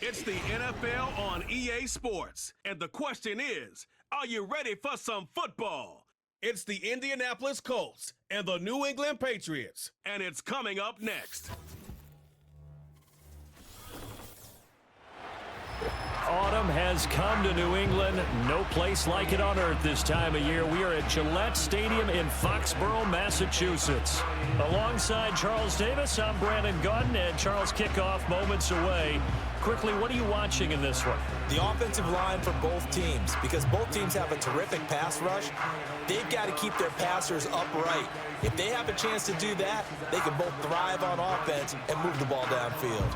It's the NFL on EA Sports. And the question is, are you ready for some football? It's the Indianapolis Colts and the New England Patriots. And it's coming up next. Autumn has come to New England. No place like it on earth this time of year. We are at Gillette Stadium in Foxborough, Massachusetts. Alongside Charles Davis, I'm Brandon Gunn, and Charles, kickoff moments away. Quickly, what are you watching in this one? The offensive line for both teams, because both teams have a terrific pass rush. They've got to keep their passers upright. If they have a chance to do that, they can both thrive on offense and move the ball downfield.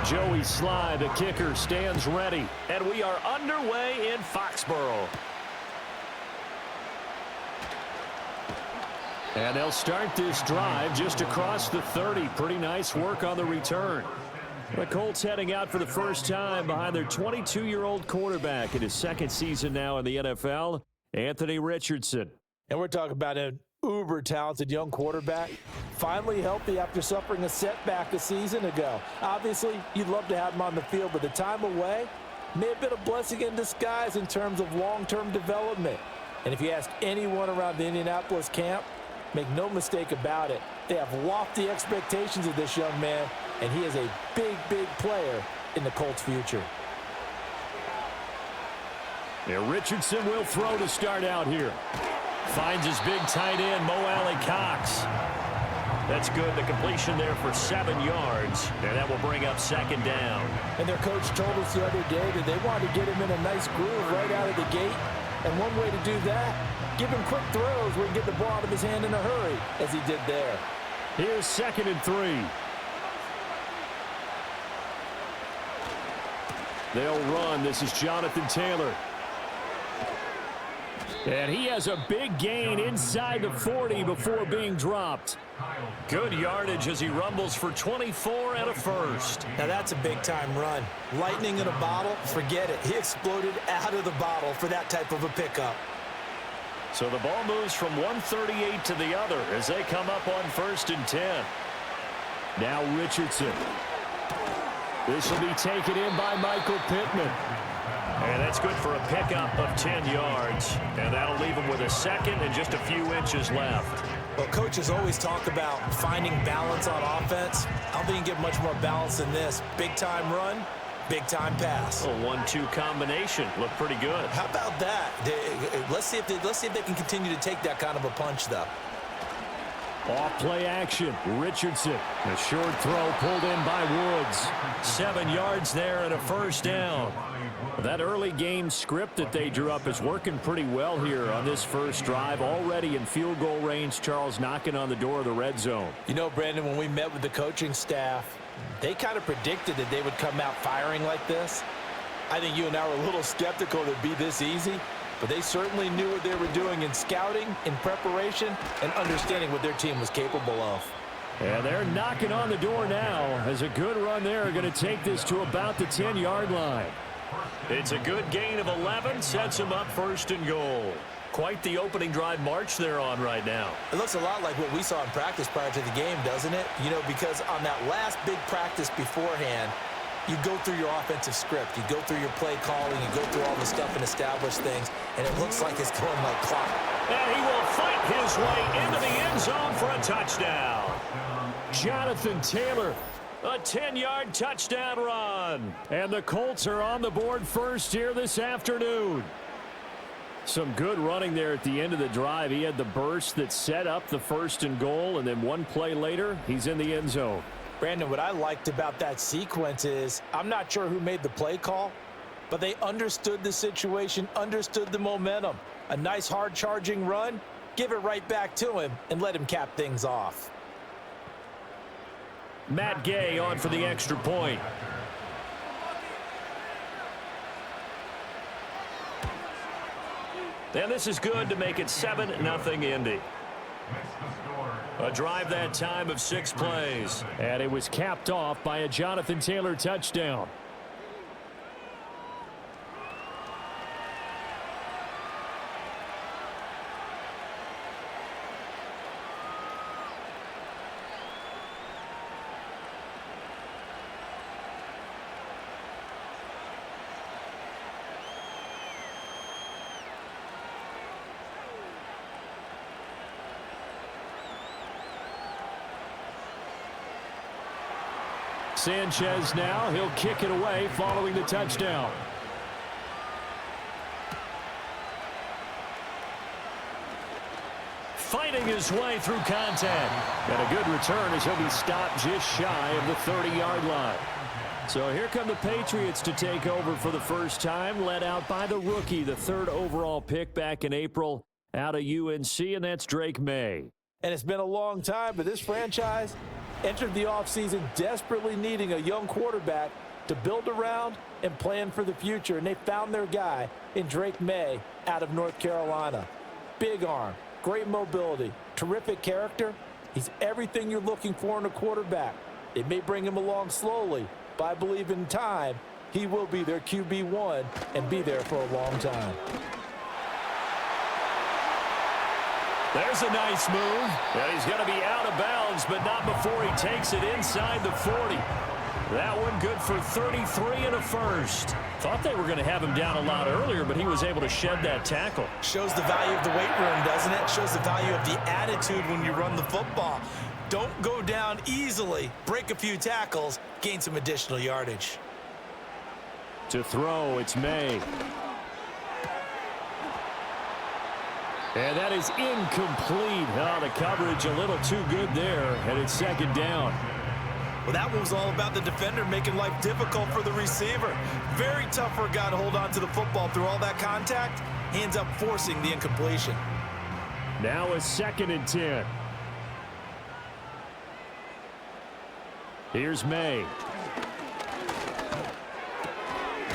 Joey Sly, the kicker, stands ready. And we are underway in Foxborough. And they'll start this drive just across the 30. Pretty nice work on the return. The Colts heading out for the first time behind their 22-year-old quarterback in his second season now in the NFL, Anthony Richardson. And we're talking about an uber-talented young quarterback, finally healthy after suffering a setback a season ago. Obviously, you'd love to have him on the field, but the time away may have been a blessing in disguise in terms of long-term development. And if you ask anyone around the Indianapolis camp, make no mistake about it, they have lofty expectations of this young man, and he is a big, big player in the Colts' future. Yeah, Richardson will throw to start out here. Finds his big tight end, Mo Alley-Cox. That's good. The completion there for 7 yards, and that will bring up second down. And their coach told us the other day that they wanted to get him in a nice groove right out of the gate. And one way to do that, give him quick throws where he can get the ball out of his hand in a hurry, as he did there. Here's 2nd and 3. They'll run. This is Jonathan Taylor. And he has a big gain inside the 40 before being dropped. Good yardage as he rumbles for 24 and a first. Now that's a big-time run. Lightning in a bottle, forget it. He exploded out of the bottle for that type of a pickup. So the ball moves from 138 to the other as they come up on 1st and 10. Now Richardson. This will be taken in by Michael Pittman. And that's good for a pickup of 10 yards. And that'll leave him with a second and just a few inches left. Well, coaches always talk about finding balance on offense. I don't think you can get much more balance than this. Big-time run, big-time pass. A 1-2 combination. Looked pretty good. How about that? Let's see if they can continue to take that kind of a punch, though. Off play action. Richardson. A short throw pulled in by Woods. 7 yards there and a first down. That early game script that they drew up is working pretty well here on this first drive. Already in field goal range, Charles knocking on the door of the red zone. You know, Brandon, when we met with the coaching staff, they kind of predicted that they would come out firing like this. I think you and I were a little skeptical that it'd be this easy, but they certainly knew what they were doing in scouting, in preparation, and understanding what their team was capable of. And they're knocking on the door now as a good run there are going to take this to about the 10-yard line. It's a good gain of 11, sets him up 1st and goal. Quite the opening drive march they're on right now. It looks a lot like what we saw in practice prior to the game, doesn't it? You know, because on that last big practice beforehand, you go through your offensive script, you go through your play calling, you go through all the stuff and establish things, and it looks like it's going like clock. And he will fight his way into the end zone for a touchdown. Jonathan Taylor. A 10-yard touchdown run. And the Colts are on the board first here this afternoon. Some good running there at the end of the drive. He had the burst that set up the 1st and goal, and then one play later, he's in the end zone. Brandon, what I liked about that sequence is I'm not sure who made the play call, but they understood the situation, understood the momentum. A nice hard-charging run, give it right back to him, and let him cap things off. Matt Gay on for the extra point. And this is good to make it 7-0 Indy. A drive that time of 6 plays. And it was capped off by a Jonathan Taylor touchdown. Sanchez now, he'll kick it away following the touchdown. Fighting his way through contact. And a good return as he'll be stopped just shy of the 30-yard line. So here come the Patriots to take over for the first time, led out by the rookie, the 3rd overall pick back in April out of UNC, and that's Drake May. And it's been a long time, but this franchise entered the offseason desperately needing a young quarterback to build around and plan for the future, and they found their guy in Drake May out of North Carolina. Big arm, great mobility, terrific character. He's everything you're looking for in a quarterback. It may bring him along slowly, but I believe in time he will be their QB1 and be there for a long time. There's a nice move. And he's going to be out of bounds, but not before he takes it inside the 40. That one good for 33 and a first. Thought they were going to have him down a lot earlier, but he was able to shed that tackle. Shows the value of the weight room, doesn't it? Shows the value of the attitude when you run the football. Don't go down easily. Break a few tackles. Gain some additional yardage. To throw, it's May. And that is incomplete. Oh, the coverage a little too good there, and it's 2nd down. Well, that one was all about the defender making life difficult for the receiver. Very tough for a guy to hold on to the football through all that contact. He ends up forcing the incompletion. Now a 2nd and 10. Here's May.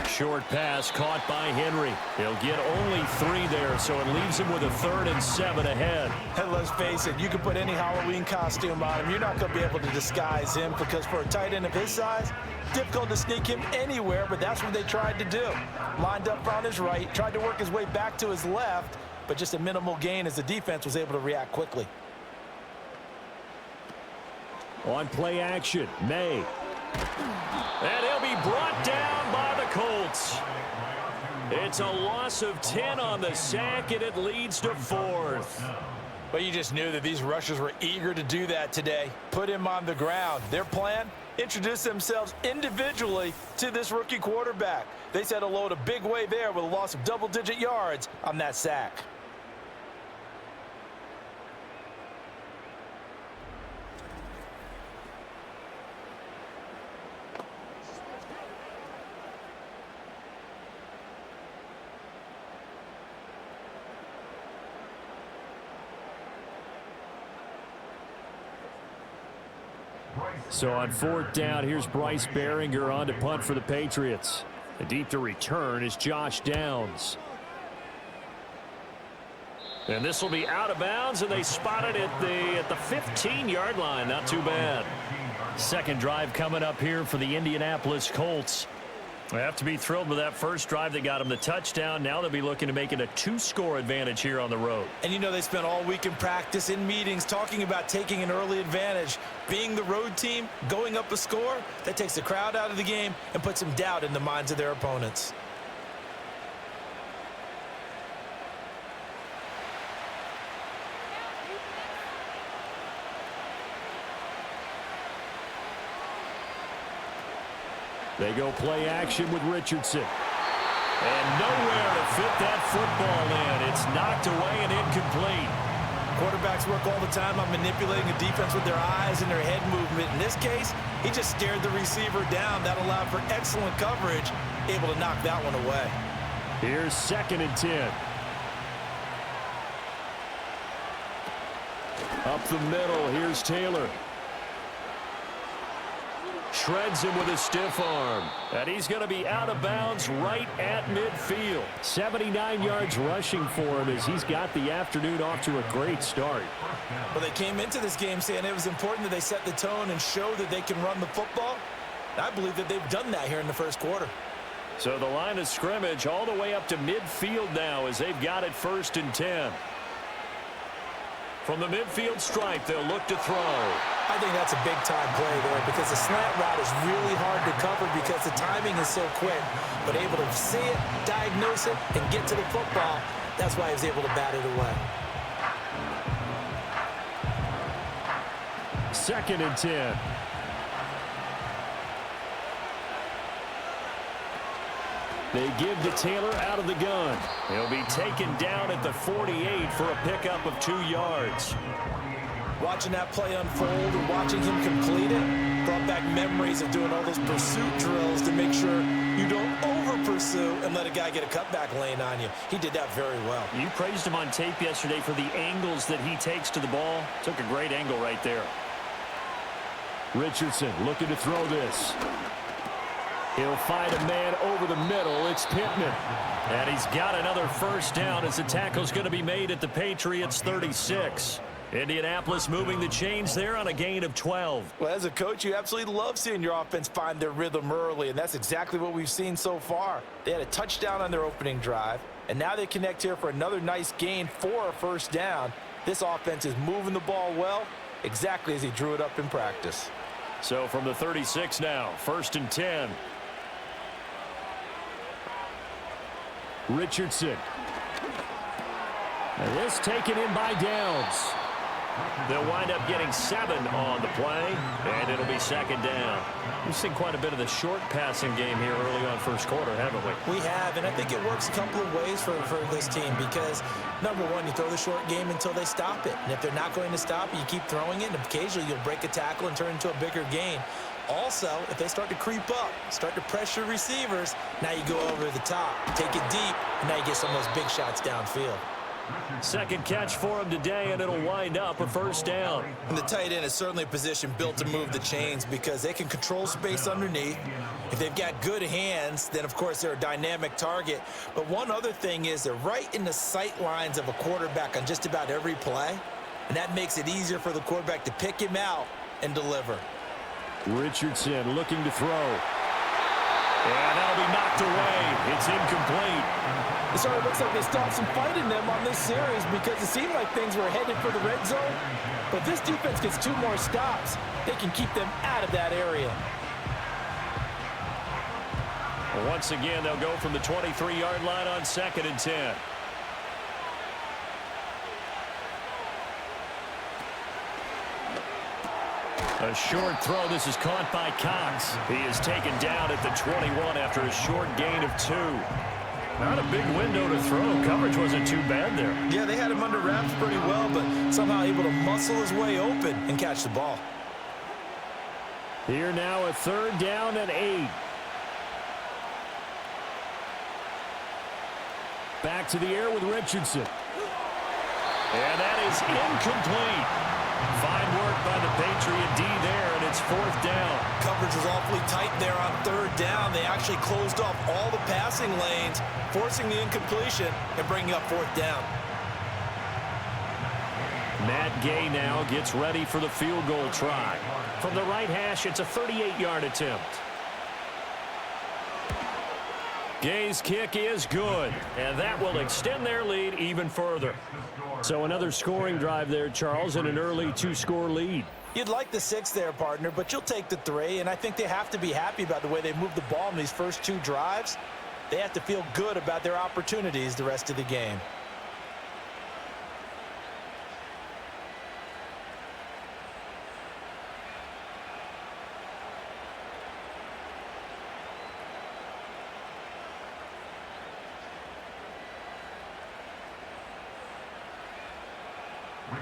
Short pass caught by Henry. He'll get only 3 there, so it leaves him with a 3rd and 7 ahead. And let's face it, you can put any Halloween costume on him. You're not going to be able to disguise him because for a tight end of his size, difficult to sneak him anywhere, but that's what they tried to do. Lined up on his right, tried to work his way back to his left, but just a minimal gain as the defense was able to react quickly. On play action, May. And he'll be brought down by the Colts. It's a loss of 10 on the sack, and it leads to 4th. But you just knew that these rushers were eager to do that today. Put him on the ground. Their plan, introduce themselves individually to this rookie quarterback. They said hello to Big Way there with a loss of double-digit yards on that sack. So on 4th down, here's Bryce Behringer on to punt for the Patriots. The deep to return is Josh Downs. And this will be out of bounds, and they spot it at the 15-yard line. Not too bad. 2nd drive coming up here for the Indianapolis Colts. They have to be thrilled with that first drive that got them the touchdown. Now they'll be looking to make it a 2-score advantage here on the road. And you know they spent all week in practice, in meetings, talking about taking an early advantage. Being the road team, going up a score, that takes the crowd out of the game and puts some doubt in the minds of their opponents. They go play action with Richardson. And nowhere to fit that football in. It's knocked away and incomplete. Quarterbacks work all the time on manipulating a defense with their eyes and their head movement. In this case, he just stared the receiver down. That allowed for excellent coverage, able to knock that one away. Here's 2nd and 10. Up the middle, here's Taylor. Shreds him with a stiff arm. And he's going to be out of bounds right at midfield. 79 yards rushing for him as he's got the afternoon off to a great start. Well, they came into this game saying it was important that they set the tone and show that they can run the football. I believe that they've done that here in the first quarter. So the line of scrimmage all the way up to midfield now as they've got it 1st and 10. From the midfield stripe, they'll look to throw. I think that's a big-time play there because the slant route is really hard to cover because the timing is so quick. But able to see it, diagnose it, and get to the football, that's why he was able to bat it away. 2nd and 10. They give to Taylor out of the gun. He'll be taken down at the 48 for a pickup of 2 yards. Watching that play unfold and watching him complete it brought back memories of doing all those pursuit drills to make sure you don't over-pursue and let a guy get a cutback lane on you. He did that very well. You praised him on tape yesterday for the angles that he takes to the ball. Took a great angle right there. Richardson looking to throw this. He'll find a man over the middle. It's Pittman. And he's got another 1st down as the tackle's going to be made at the Patriots 36. Indianapolis moving the chains there on a gain of 12. Well, as a coach, you absolutely love seeing your offense find their rhythm early, and that's exactly what we've seen so far. They had a touchdown on their opening drive, and now they connect here for another nice gain for a 1st down. This offense is moving the ball well, exactly as he drew it up in practice. So from the 36 now, 1st and 10. Richardson. And this taken in by Downs. They'll wind up getting 7 on the play, and it'll be 2nd down. We've seen quite a bit of the short passing game here early on 1st quarter, haven't we? We have, and I think it works a couple of ways for this team because, number one, you throw the short game until they stop it. And if they're not going to stop it, you keep throwing it, and occasionally you'll break a tackle and turn into a bigger gain. Also, if they start to creep up, start to pressure receivers, now you go over the top, take it deep, and now you get some of those big shots downfield. 2nd catch for him today, and it'll wind up a 1st down. And the tight end is certainly a position built to move the chains because they can control space underneath. If they've got good hands, then, of course, they're a dynamic target. But one other thing is they're right in the sight lines of a quarterback on just about every play, and that makes it easier for the quarterback to pick him out and deliver. Richardson looking to throw. And that'll be knocked away. It's incomplete. It sort of looks like they stopped some fight in them on this series because it seemed like things were headed for the red zone. But this defense gets 2 more stops. They can keep them out of that area. Once again, they'll go from the 23-yard line on 2nd and 10. A short throw. This is caught by Cox. He is taken down at the 21 after a short gain of 2. Not a big window to throw. Coverage wasn't too bad there. Yeah, they had him under wraps pretty well, but somehow able to muscle his way open and catch the ball. Here now a 3rd down and 8. Back to the air with Richardson. And that is incomplete. Fine work by the Patriot D there, and it's 4th down. Coverage was awfully tight there on 3rd down. They actually closed off all the passing lanes, forcing the incompletion and bringing up 4th down. Matt Gay now gets ready for the field goal try. From the right hash, it's a 38-yard attempt. Gay's kick is good, and that will extend their lead even further. So another scoring drive there, Charles, and an early 2-score lead. You'd like the 6 there, partner, but you'll take the 3, and I think they have to be happy about the way they moved the ball in these first 2 drives. They have to feel good about their opportunities the rest of the game.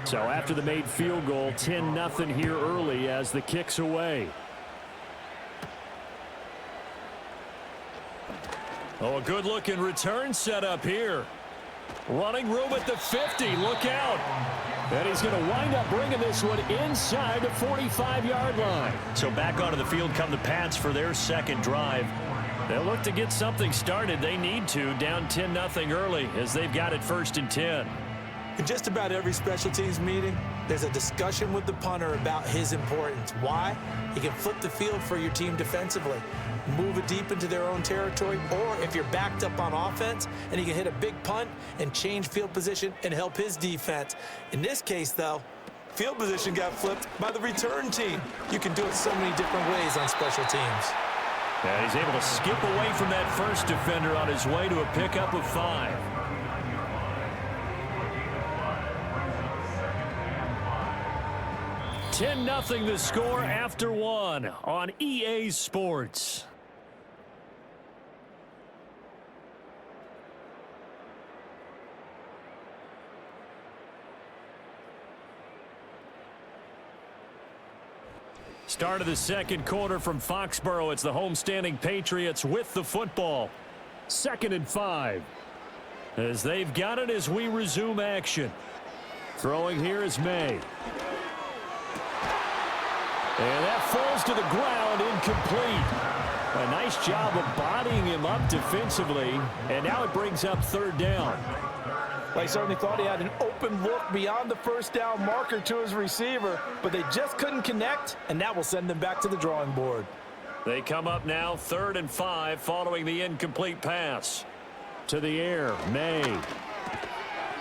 So after the made field goal, 10-0 here early as the kick's away. Oh, a good-looking return set up here. Running room at the 50. Look out. And he's going to wind up bringing this one inside the 45-yard line. So back onto the field come the Pats for their second drive. They'll look to get something started. They need to, down 10-0 early as they've got it 1st and 10. In just about every special teams meeting, there's a discussion with the punter about his importance. Why? He can flip the field for your team defensively, move it deep into their own territory, or if you're backed up on offense, and he can hit a big punt and change field position and help his defense. In this case, though, field position got flipped by the return team. You can do it so many different ways on special teams. Yeah, he's able to skip away from that first defender on his way to a pickup of 5. 10-0 the score after 1 on EA Sports. Start of the second quarter from Foxborough. It's the homestanding Patriots with the football. 2nd and 5. As they've got it as we resume action. Throwing here is May. And that falls to the ground, incomplete. A nice job of bodying him up defensively. And now it brings up 3rd down. Well, he certainly thought he had an open look beyond the first down marker to his receiver, but they just couldn't connect, and that will send them back to the drawing board. They come up now 3rd and 5 following the incomplete pass. To the air, May.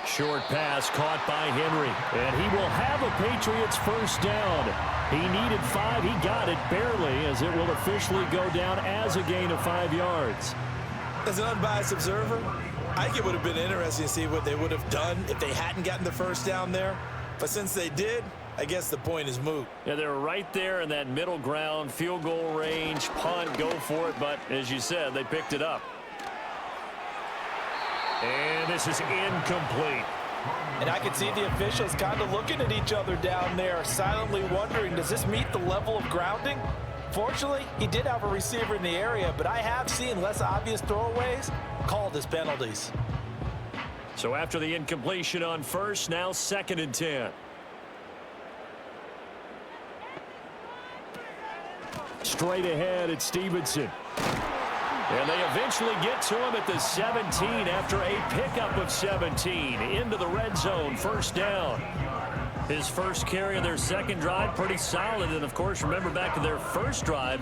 Short pass caught by Henry, and he will have a Patriots 1st down. He needed 5. He got it barely, as it will officially go down as a gain of 5 yards. As an unbiased observer, I think it would have been interesting to see what they would have done if they hadn't gotten the 1st down there. But since they did, I guess the point is moot. Yeah, they were right there in that middle ground, field goal range, punt, go for it. But as you said, they picked it up. And this is incomplete. And I can see the officials kind of looking at each other down there, silently wondering, does this meet the level of grounding? Fortunately, he did have a receiver in the area, but I have seen less obvious throwaways called as penalties. So after the incompletion on 1st, now 2nd and 10. Straight ahead at Stevenson. And they eventually get to him at the 17 after a pickup of 17 into the red zone, 1st down. His first carry of their second drive, pretty solid. And, of course, remember back to their first drive,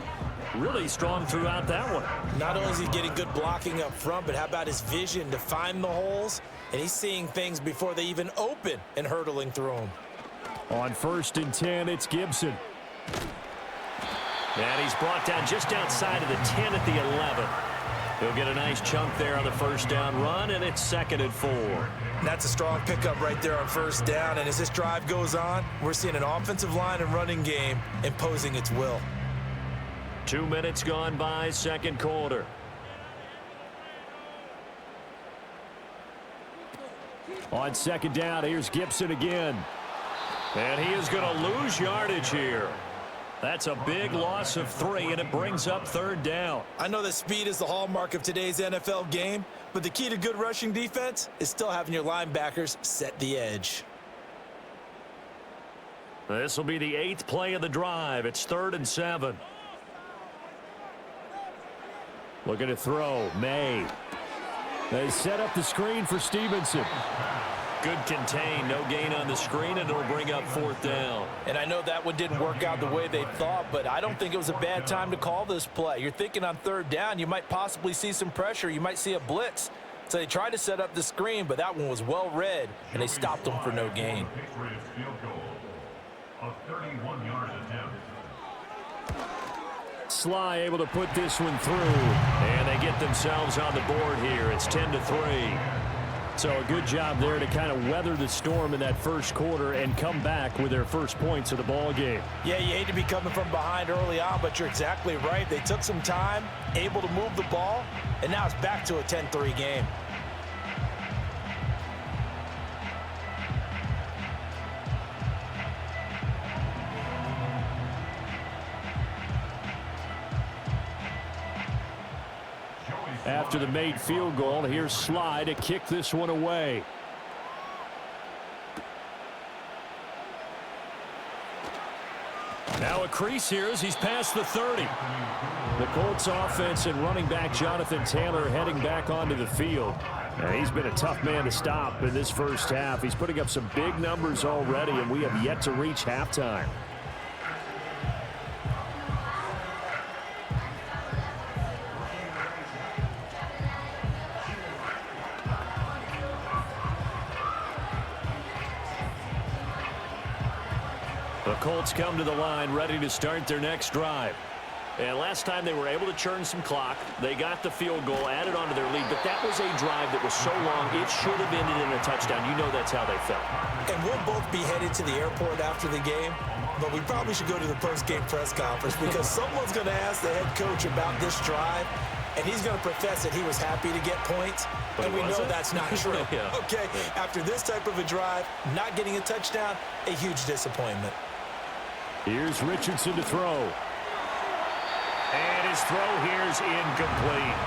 really strong throughout that one. Not only is he getting good blocking up front, but how about his vision to find the holes? And he's seeing things before they even open and hurdling through them. On 1st and 10, it's Gibson. And he's brought down just outside of the 10 at the 11. He'll get a nice chunk there on the 1st down run, and it's 2nd and 4. And that's a strong pickup right there on 1st down. And as this drive goes on, we're seeing an offensive line and running game imposing its will. 2 minutes gone by, second quarter. On 2nd down, here's Gibson again. And he is going to lose yardage here. That's a big loss of 3, and it brings up 3rd down. I know that speed is the hallmark of today's NFL game, but the key to good rushing defense is still having your linebackers set the edge. This will be the 8th play of the drive. It's 3rd and 7. Looking to throw, May. They set up the screen for Stevenson. Good contain, no gain on the screen, and it'll bring up 4th down. And I know that one didn't work out the way they thought, but I don't think it was a bad time to call this play. You're thinking on 3rd down, you might possibly see some pressure. You might see a blitz. So they tried to set up the screen, but that one was well read, and they stopped them for no gain. Sly able to put this one through, and they get themselves on the board here. It's 10-3. So a good job there to kind of weather the storm in that first quarter and come back with their first points of the ball game. Yeah, you hate to be coming from behind early on, but you're exactly right. They took some time, able to move the ball, and now it's back to a 10-3 game. After the made field goal, here's Sly to kick this one away. Now a crease here as he's past the 30. The Colts offense and running back Jonathan Taylor heading back onto the field. He's been a tough man to stop in this first half. He's putting up some big numbers already, and we have yet to reach halftime. The Colts come to the line ready to start their next drive. And last time they were able to churn some clock. They got the field goal, added on to their lead, but that was a drive that was so long it should have ended in a touchdown. You know that's how they felt. And we'll both be headed to the airport after the game, but we probably should go to the post-game press conference because someone's going to ask the head coach about this drive, and he's going to profess that he was happy to get points, and we know that's not true. Yeah. Okay, after this type of a drive, not getting a touchdown, a huge disappointment. Here's Richardson to throw. And his throw here is incomplete.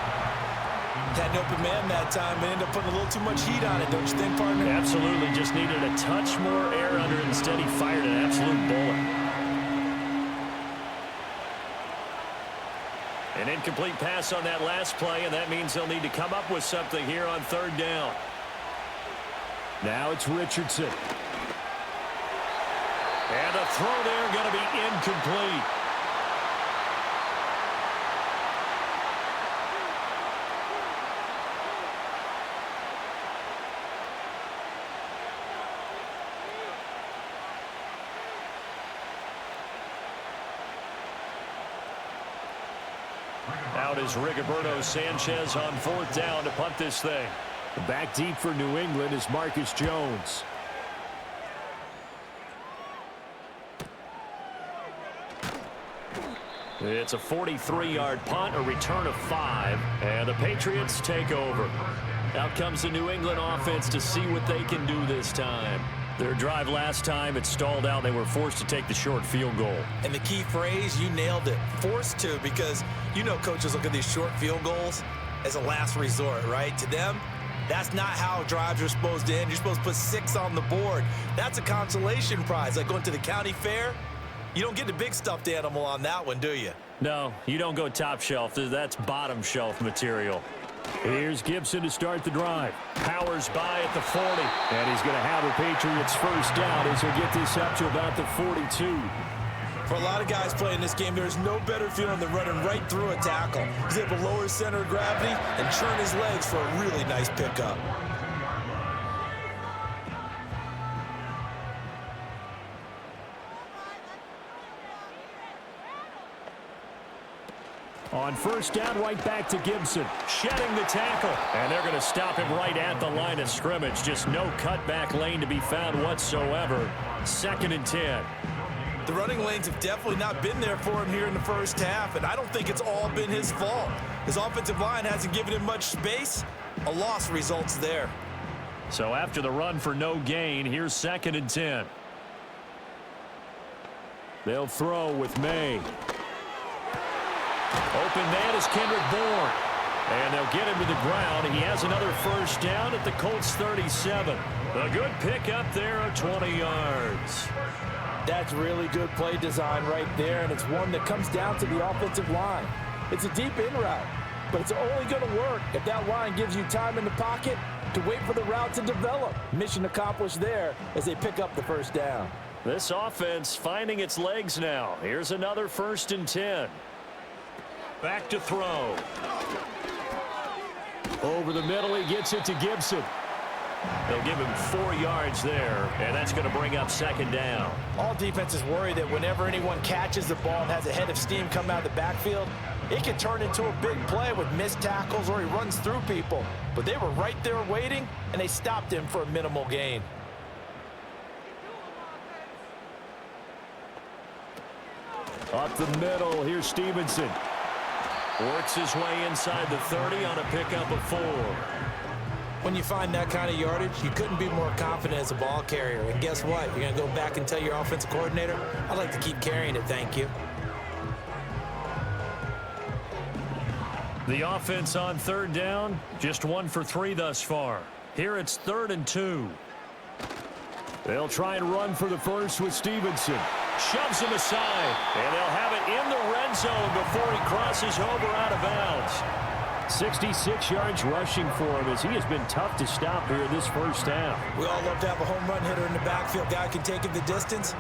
Had an open man that time and ended up putting a little too much heat on it, don't you think, partner? Absolutely. Just needed a touch more air under it. Instead, he fired an absolute bullet. An incomplete pass on that last play, and that means they'll need to come up with something here on third down. Now it's Richardson. And the throw there going to be incomplete. Out is Rigoberto Sanchez on fourth down to punt this thing. Back deep for New England is Marcus Jones. It's a 43-yard punt, a return of 5, and the Patriots take over. Out comes the New England offense to see what they can do this time. Their drive last time, it stalled out. They were forced to take the short field goal. And the key phrase, you nailed it, forced to, because you know coaches look at these short field goals as a last resort, right? To them, that's not how drives are supposed to end. You're supposed to put 6 on the board. That's a consolation prize, like going to the county fair. You don't get the big stuffed animal on that one, do you? No, you don't go top shelf. That's bottom shelf material. Here's Gibson to start the drive. Powers by at the 40. And he's going to have the Patriots first down as he'll get this up to about the 42. For a lot of guys playing this game, there's no better feeling than running right through a tackle. He's able to lower his center of gravity and churn his legs for a really nice pickup. On first down, right back to Gibson. Shedding the tackle. And they're going to stop him right at the line of scrimmage. Just no cutback lane to be found whatsoever. 2nd and 10. The running lanes have definitely not been there for him here in the first half, and I don't think it's all been his fault. His offensive line hasn't given him much space. A loss results there. So after the run for no gain, here's 2nd and 10. They'll throw with May. Open man is Kendrick Bourne. And they'll get him to the ground. He has another first down at the Colts 37. A good pickup there of 20 yards. That's really good play design right there, and it's one that comes down to the offensive line. It's a deep in route, but it's only going to work if that line gives you time in the pocket to wait for the route to develop. Mission accomplished there as they pick up the first down. This offense finding its legs now. Here's another 1st and 10. Back to throw. Over the middle, he gets it to Gibson. They'll give him 4 yards there, and that's going to bring up 2nd down. All defenses worry that whenever anyone catches the ball and has a head of steam come out of the backfield, it can turn into a big play with missed tackles or he runs through people. But they were right there waiting, and they stopped him for a minimal gain. Up the middle, here's Stevenson. Works his way inside the 30 on a pickup of 4. When you find that kind of yardage, you couldn't be more confident as a ball carrier. And guess what? You're going to go back and tell your offensive coordinator, I'd like to keep carrying it, thank you. The offense on 3rd down, just 1 for 3 thus far. Here it's 3rd and 2. They'll try and run for the first with Stevenson. shoves him aside. And they'll have it in the red zone before he crosses over out of bounds. 66 yards rushing for him as he has been tough to stop here this first half. We all love to have a home run hitter in the backfield. Guy can take him the distance.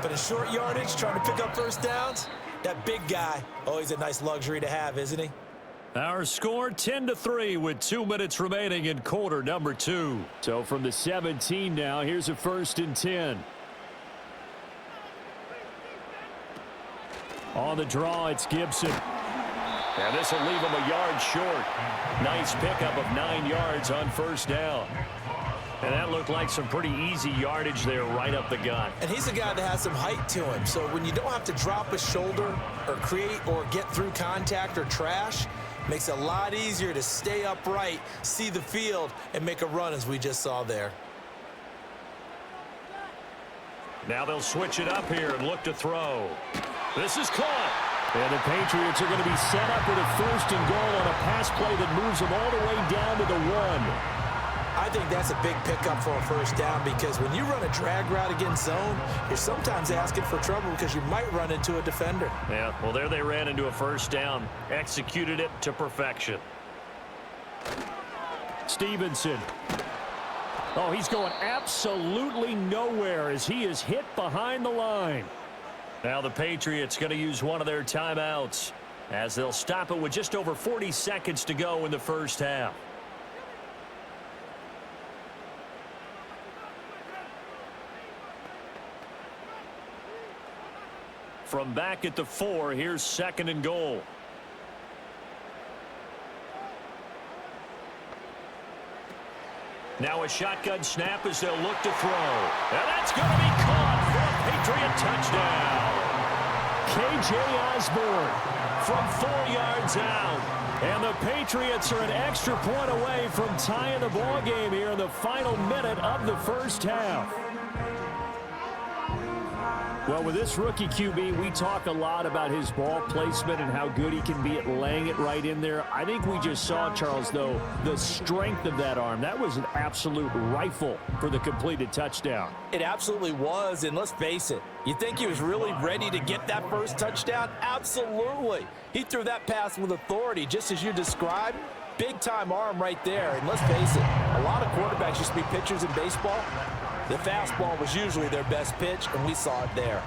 But in short yardage, trying to pick up first downs, that big guy, always a nice luxury to have, isn't he? Our score 10-3 with 2 minutes remaining in quarter number 2. So from the 17 now, here's a 1st and 10. On the draw, it's Gibson. And this will leave him a yard short. Nice pickup of 9 yards on first down. And that looked like some pretty easy yardage there right up the gut. And he's a guy that has some height to him. So when you don't have to drop a shoulder or create or get through contact or trash, makes it a lot easier to stay upright, see the field, and make a run as we just saw there. Now they'll switch it up here and look to throw. This is caught. And the Patriots are going to be set up with a 1st and goal on a pass play that moves them all the way down to the 1. I think that's a big pickup for a first down because when you run a drag route against zone, you're sometimes asking for trouble because you might run into a defender. Yeah, well, there they ran into a first down. Executed it to perfection. Stevenson. Oh, he's going absolutely nowhere as he is hit behind the line. Now the Patriots going to use one of their timeouts as they'll stop it with just over 40 seconds to go in the first half. From back at the 4, here's 2nd and goal. Now a shotgun snap as they'll look to throw. And that's going to be caught for a Patriot touchdown. K.J. Osborne From 4 yards out. And the Patriots are an extra point away from tying the ball game here in the final minute of the first half. Well, with this rookie QB, we talk a lot about his ball placement and how good he can be at laying it right in there. I think we just saw, Charles, though, the strength of that arm. That was an absolute rifle for the completed touchdown. It absolutely was, and let's face it, you think he was really ready to get that first touchdown? Absolutely. He threw that pass with authority, just as you described. Big-time arm right there, and let's face it, a lot of quarterbacks used to be pitchers in baseball. The fastball was usually their best pitch, and we saw it there.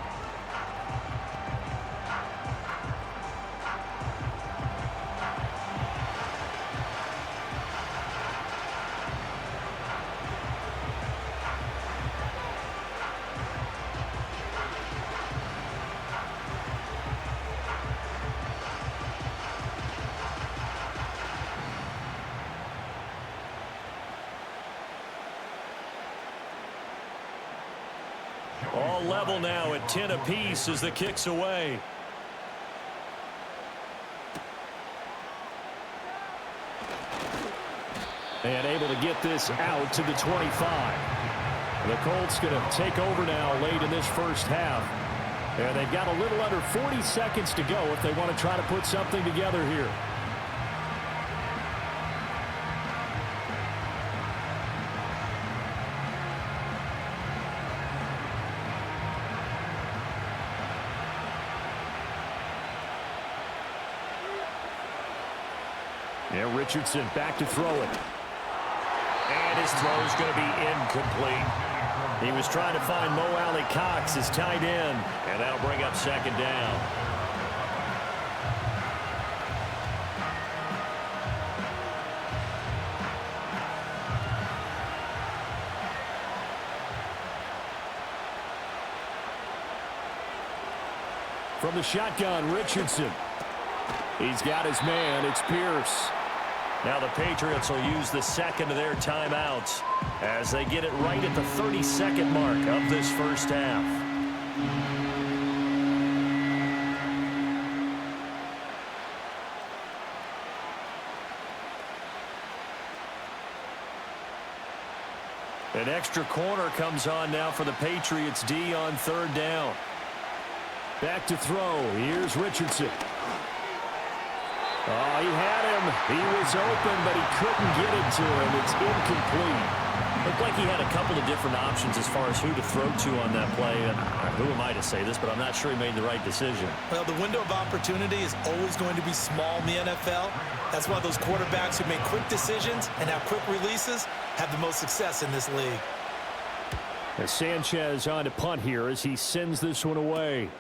All level now at 10 apiece as the kick's away. And able to get this out to the 25. The Colts going to take over now late in this first half. And they've got a little under 40 seconds to go if they want to try to put something together here. Yeah, Richardson back to throw it. And his throw's going to be incomplete. He was trying to find Mo Alley Cox, his tight end, and that'll bring up 2nd down. From the shotgun, Richardson. He's got his man. It's Pierce. Now the Patriots will use the 2nd of their timeouts as they get it right at the 30-second mark of this first half. An extra corner comes on now for the Patriots D on 3rd down. Back to throw. Here's Richardson. Oh, he had him. He was open, but he couldn't get it to him. It's incomplete. Looked like he had a couple of different options as far as who to throw to on that play. And who am I to say this, but I'm not sure he made the right decision. Well, the window of opportunity is always going to be small in the NFL. That's why those quarterbacks who make quick decisions and have quick releases have the most success in this league. As Sanchez on to punt here as he sends this one away.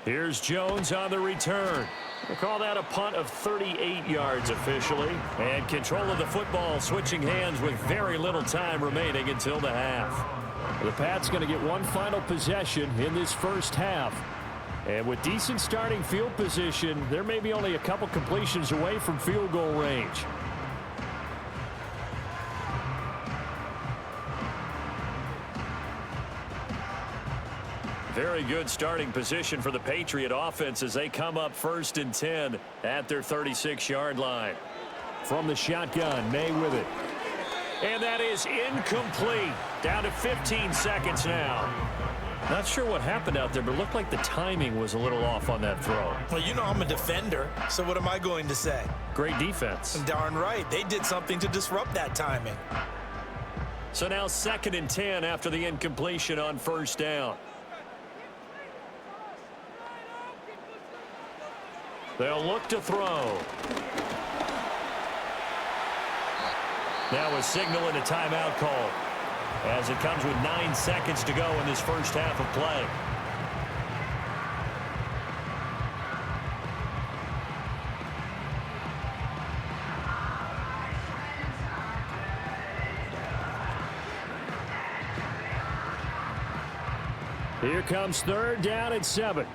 Here's Jones on the return. They call that a punt of 38 yards officially. And control of the football switching hands with very little time remaining until the half. The Pats going to get one final possession in this first half. And with decent starting field position, they're maybe only a couple completions away from field goal range. Very good starting position for the Patriot offense as they come up 1st and 10 at their 36-yard line. From the shotgun, May with it. And that is incomplete. Down to 15 seconds now. Not sure what happened out there, but it looked like the timing was a little off on that throw. Well, you know I'm a defender, so what am I going to say? Great defense. Darn right. They did something to disrupt that timing. So now 2nd and 10 after the incompletion on 1st down. They'll look to throw. Now a signal and a timeout call as it comes with 9 seconds to go in this first half of play. Here comes 3rd down and 7.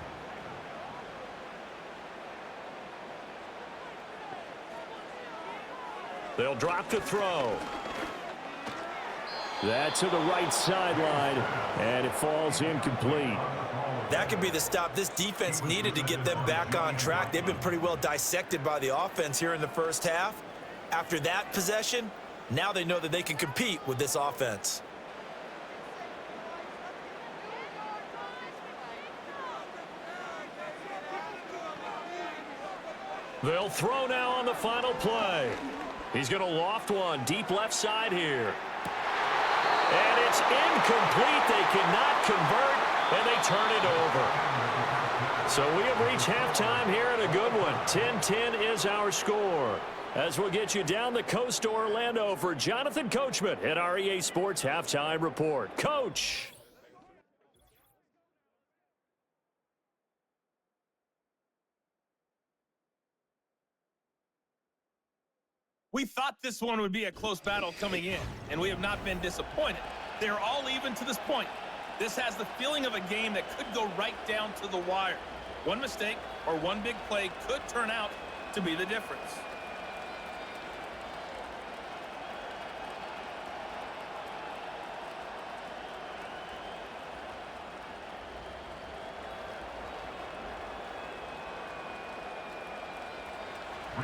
They'll drop to throw. That's to the right sideline, and it falls incomplete. That could be the stop this defense needed to get them back on track. They've been pretty well dissected by the offense here in the first half. After that possession, now they know that they can compete with this offense. They'll throw now on the final play. He's going to loft one deep left side here. And it's incomplete. They cannot convert, and they turn it over. So we have reached halftime here in a good one. 10-10 is our score. As we'll get you down the coast to Orlando for Jonathan Coachman at our EA Sports Halftime Report. Coach. We thought this one would be a close battle coming in, and we have not been disappointed. They're all even to this point. This has the feeling of a game that could go right down to the wire. One mistake or one big play could turn out to be the difference.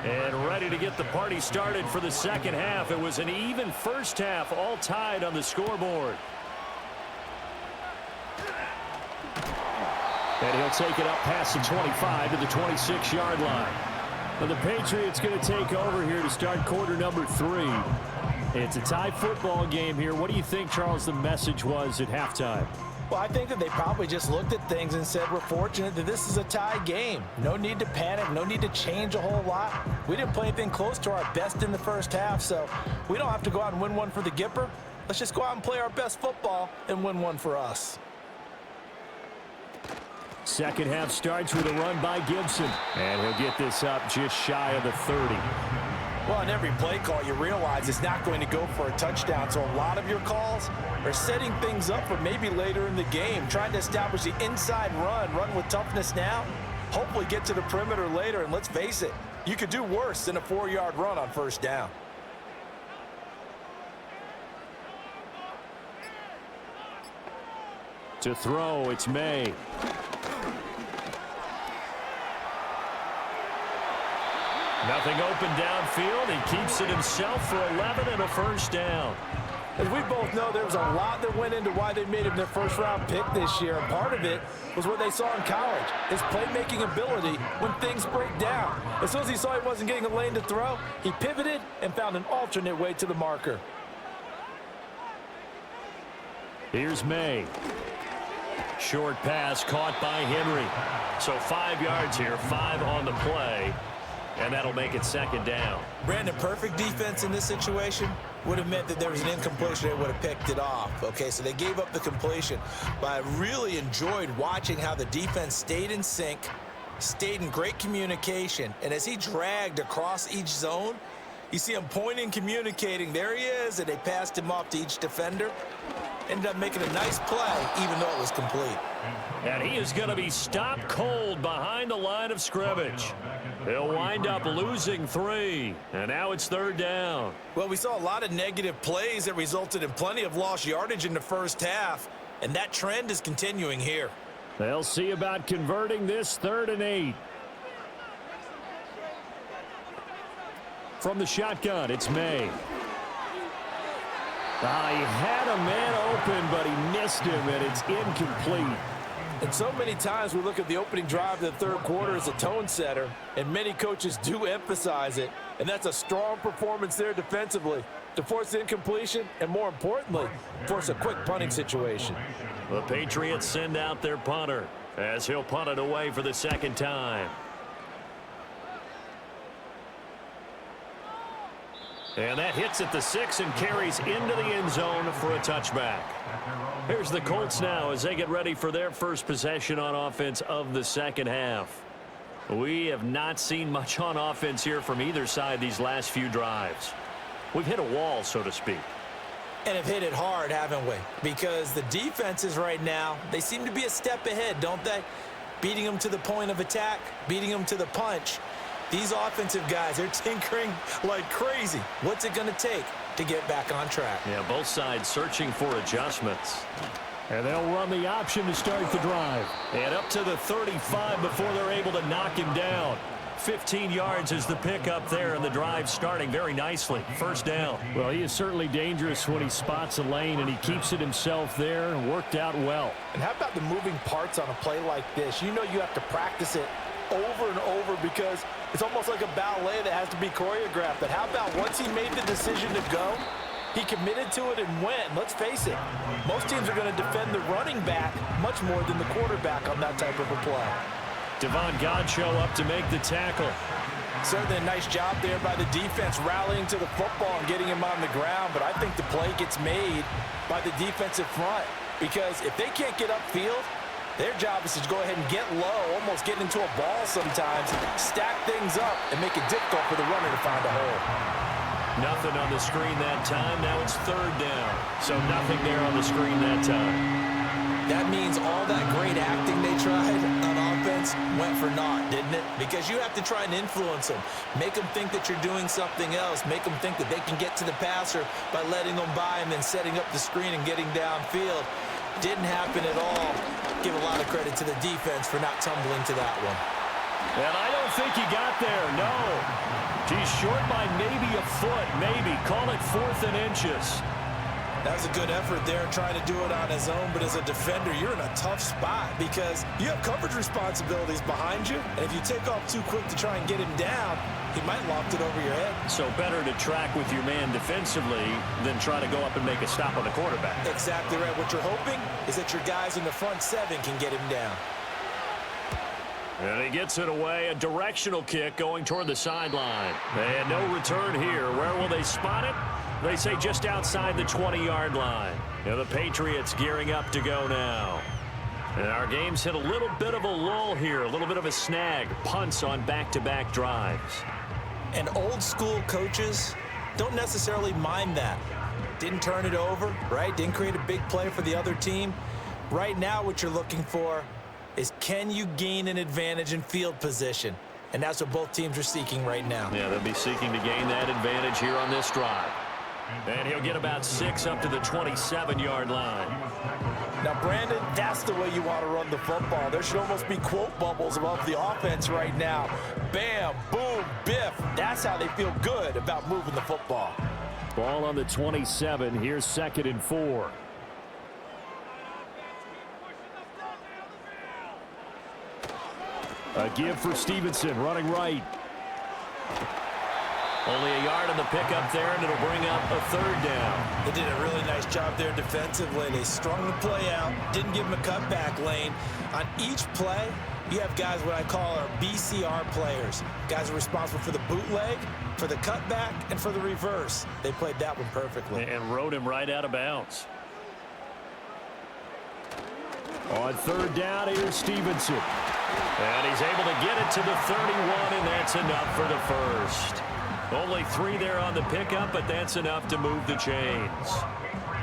And ready to get the party started for the second half. It was an even first half, all tied on the scoreboard. And he'll take it up past the 25 to the 26-yard line. Now the Patriots going to take over here to start quarter number 3. It's a tie football game here. What do you think, Charles, the message was at halftime? Well, I think that they probably just looked at things and said, we're fortunate that this is a tie game. No need to panic, no need to change a whole lot. We didn't play anything close to our best in the first half, so we don't have to go out and win one for the Gipper. Let's just go out and play our best football and win one for us. Second half starts with a run by Gibson, and he'll get this up just shy of the 30. Well, on every play call, you realize it's not going to go for a touchdown, so a lot of your calls are setting things up for maybe later in the game, trying to establish the inside run with toughness now, hopefully get to the perimeter later, and let's face it, you could do worse than a 4-yard run on first down. To throw, it's May. Nothing open downfield. He keeps it himself for 11 and a first down. As we both know, there was a lot that went into why they made him their first-round pick this year. And part of it was what they saw in college, his playmaking ability when things break down. As soon as he saw he wasn't getting a lane to throw, he pivoted and found an alternate way to the marker. Here's May. Short pass caught by Henry. So 5 yards here, 5 on the play, and that'll make it second down. Brandon, perfect defense in this situation would have meant that there was an incompletion. They would have picked it off. Okay, so they gave up the completion. But I really enjoyed watching how the defense stayed in sync, stayed in great communication, and as he dragged across each zone, you see him pointing, communicating. There he is, and they passed him off to each defender. Ended up making a nice play, even though it was complete. And he is going to be stopped cold behind the line of scrimmage. He'll wind up losing 3, and now it's third down. Well, we saw a lot of negative plays that resulted in plenty of lost yardage in the first half, and that trend is continuing here. They'll see about converting this 3rd and 8. From the shotgun, it's May. He had a man open, but he missed him, and it's incomplete. And so many times we look at the opening drive of the third quarter as a tone setter, and many coaches do emphasize it, and that's a strong performance there defensively to force the incompletion and, more importantly, force a quick punting situation. The Patriots send out their punter as he'll punt it away for the second time. And that hits at the 6 and carries into the end zone for a touchback. Here's the Colts now as they get ready for their first possession on offense of the second half. We have not seen much on offense here from either side these last few drives. We've hit a wall, so to speak. And have hit it hard, haven't we? Because the defenses right now, they seem to be a step ahead, don't they? Beating them to the point of attack, beating them to the punch. These offensive guys, they're tinkering like crazy. What's it going to take to get back on track? Yeah, both sides searching for adjustments. And they'll run the option to start the drive. And up to the 35 before they're able to knock him down. 15 yards is the pickup there, and the drive starting very nicely. First down. Well, he is certainly dangerous when he spots a lane, and he keeps it himself there and worked out well. And how about the moving parts on a play like this? You know you have to practice it over and over because it's almost like a ballet that has to be choreographed. But how about once he made the decision to go, he committed to it and went. Let's face it, most teams are going to defend the running back much more than the quarterback on that type of a play. Devon Godchaux up to make the tackle. Certainly a nice job there by the defense rallying to the football and getting him on the ground, but I think the play gets made by the defensive front because if they can't get upfield, their job is to go ahead and get low, almost get into a ball sometimes, stack things up, and make it difficult for the runner to find a hole. Nothing on the screen that time. Now it's third down. So nothing there on the screen that time. That means all that great acting they tried on offense went for naught, didn't it? Because you have to try and influence them. Make them think that you're doing something else. Make them think that they can get to the passer by letting them by and then setting up the screen and getting downfield. Didn't happen at all. Give a lot of credit to the defense for not tumbling to that one. And I don't think he got there, no. He's short by maybe a foot, maybe. Call it 4th and inches. That was a good effort there trying to do it on his own, but as a defender, you're in a tough spot because you have coverage responsibilities behind you, and if you take off too quick to try and get him down, he might loft it over your head. So better to track with your man defensively than try to go up and make a stop on the quarterback. Exactly right. What you're hoping is that your guys in the front 7 can get him down. And he gets it away. A directional kick going toward the sideline. And no return here. Where will they spot it? They say just outside the 20-yard line. And the Patriots gearing up to go now. And our game's hit a little bit of a lull here, a little bit of a snag. Punts on back-to-back drives. And old school coaches don't necessarily mind that. Didn't turn it over, right? Didn't create a big play for the other team. Right now what you're looking for is can you gain an advantage in field position? And that's what both teams are seeking right now. Yeah, they'll be seeking to gain that advantage here on this drive. And he'll get about 6 up to the 27-yard line. Now, Brandon, that's the way you want to run the football. There should almost be quote bubbles above the offense right now. Bam, boom, biff. That's how they feel good about moving the football. Ball on the 27. Here's 2nd and 4. A give for Stevenson, running right. Only a yard on the pickup there, and it'll bring up a third down. They did a really nice job there defensively. They strung the play out, didn't give him a cutback lane. On each play, you have guys what I call our BCR players. Guys are responsible for the bootleg, for the cutback, and for the reverse. They played that one perfectly. And rode him right out of bounds. On third down, here's Stevenson. And he's able to get it to the 31, and that's enough for the first. Only 3 there on the pickup, but that's enough to move the chains.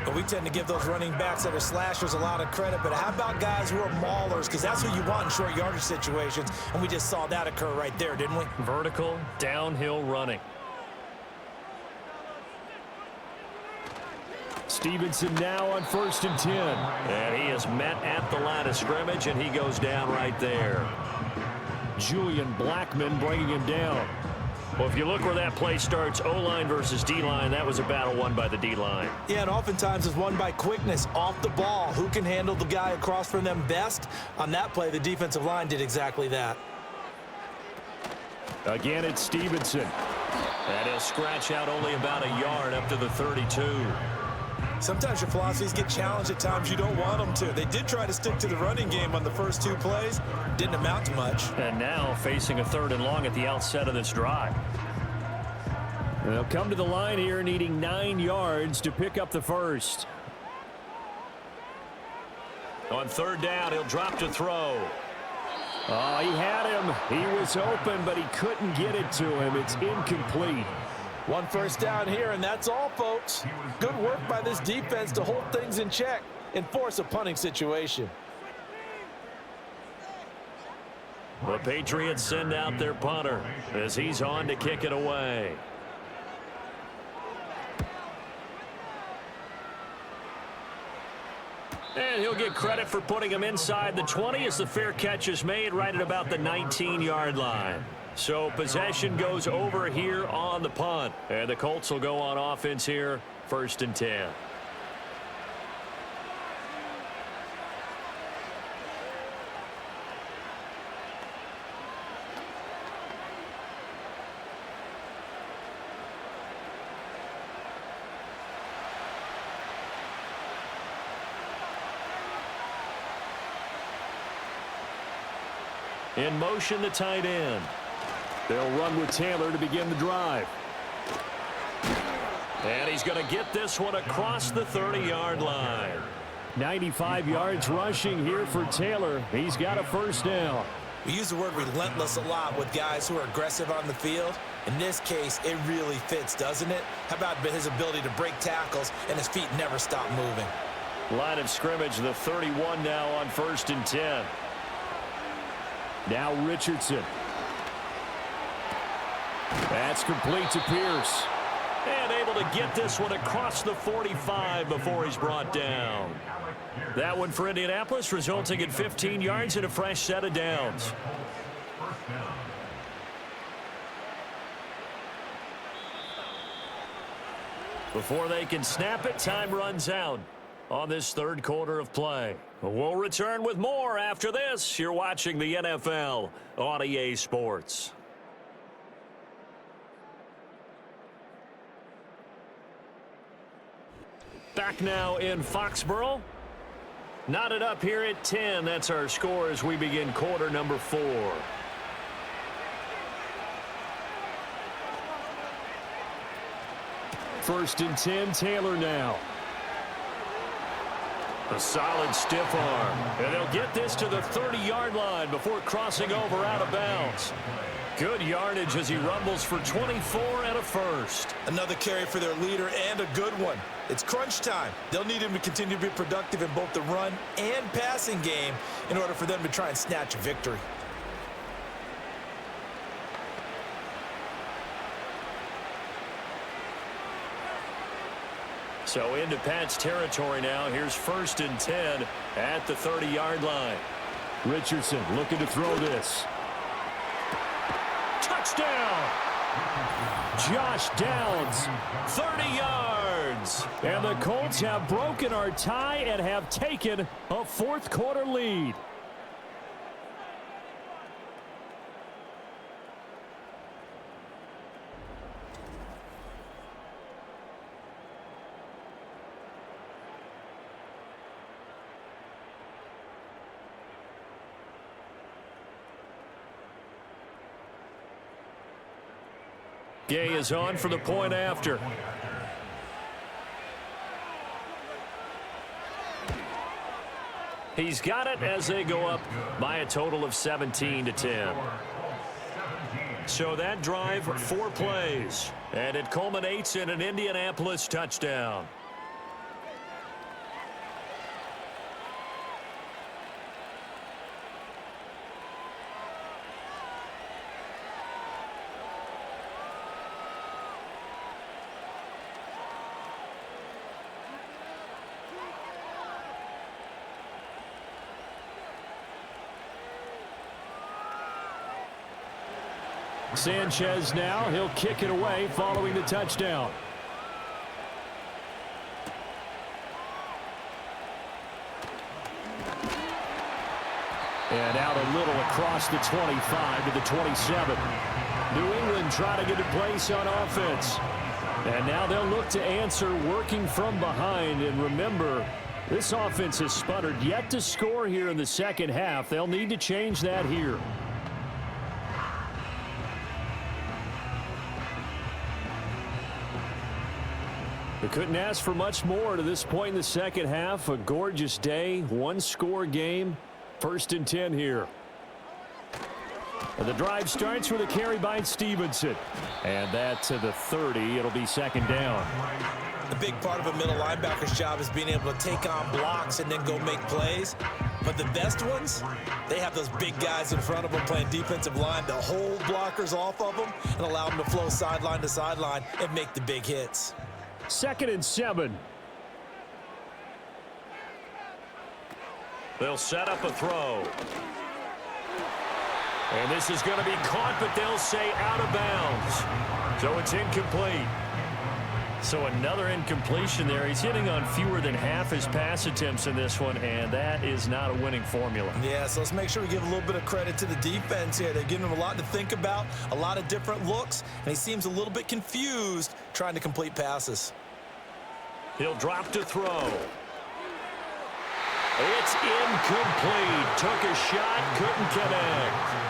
But we tend to give those running backs that are slashers a lot of credit, but how about guys who are maulers? Because that's what you want in short yardage situations, and we just saw that occur right there, didn't we? Vertical, downhill running. Stevenson now on 1st and 10. And he is met at the line of scrimmage, and he goes down right there. Julian Blackman bringing him down. Well, if you look where that play starts, O-line versus D-line, that was a battle won by the D-line. Yeah, and oftentimes it's won by quickness, off the ball. Who can handle the guy across from them best? On that play, the defensive line did exactly that. Again, it's Stevenson. And he'll scratch out only about a yard up to the 32. Sometimes your philosophies get challenged at times you don't want them to. They did try to stick to the running game on the first 2 plays. Didn't amount to much. And now facing a 3rd and long at the outset of this drive. They'll come to the line here needing 9 yards to pick up the first. On 3rd down, he'll drop to throw. Oh, he had him. He was open, but he couldn't get it to him. It's incomplete. 1 first down here, and that's all, folks. Good work by this defense to hold things in check and force a punting situation. The Patriots send out their punter as he's on to kick it away. And he'll get credit for putting him inside the 20 as the fair catch is made right at about the 19-yard line. So possession goes over here on the punt. And the Colts will go on offense here, 1st and 10. In motion, the tight end. They'll run with Taylor to begin the drive. And he's going to get this one across the 30-yard line. 95 yards rushing here for Taylor. He's got a first down. We use the word relentless a lot with guys who are aggressive on the field. In this case, it really fits, doesn't it? How about his ability to break tackles and his feet never stop moving? Line of scrimmage, the 31 now on 1st and 10. Now Richardson. That's complete to Pierce. And able to get this one across the 45 before he's brought down. That one for Indianapolis, resulting in 15 yards and a fresh set of downs. Before they can snap it, time runs out on this 3rd quarter of play. We'll return with more after this. You're watching the NFL on EA Sports. Back now in Foxborough. Knotted up here at 10. That's our score as we begin quarter number 4. First and 10, Taylor now. A solid stiff arm. And they'll get this to the 30-yard line before crossing over out of bounds. Good yardage as he rumbles for 24 and a first. Another carry for their leader and a good one. It's crunch time. They'll need him to continue to be productive in both the run and passing game in order for them to try and snatch a victory. So into Pat's territory now. Here's 1st and 10 at the 30-yard line. Richardson looking to throw this. Touchdown! Josh Downs. 30 yards. And the Colts have broken our tie and have taken a 4th quarter lead. Gay is on for the point after. He's got it as they go up by a total of 17-10. So that drive, 4 plays, and it culminates in an Indianapolis touchdown. Sanchez now, he'll kick it away following the touchdown. And out a little across the 25 to the 27. New England trying to get in place on offense. And now they'll look to answer working from behind. And remember, this offense has sputtered yet to score here in the second half. They'll need to change that here. They couldn't ask for much more to this point in the second half. A gorgeous day, 1-score game. 1st and 10 here. And the drive starts with a carry by Stevenson. And that to the 30. It'll be 2nd down. The big part of a middle linebacker's job is being able to take on blocks and then go make plays. But the best ones, they have those big guys in front of them playing defensive line to hold blockers off of them and allow them to flow sideline to sideline and make the big hits. 2nd and 7. They'll set up a throw. And this is going to be caught, but they'll say out of bounds. So it's incomplete. So another incompletion there. He's hitting on fewer than half his pass attempts in this one, and that is not a winning formula. Yeah, so let's make sure we give a little bit of credit to the defense here. They're giving him a lot to think about, a lot of different looks, and he seems a little bit confused trying to complete passes. He'll drop to throw. It's incomplete. Took a shot, couldn't connect.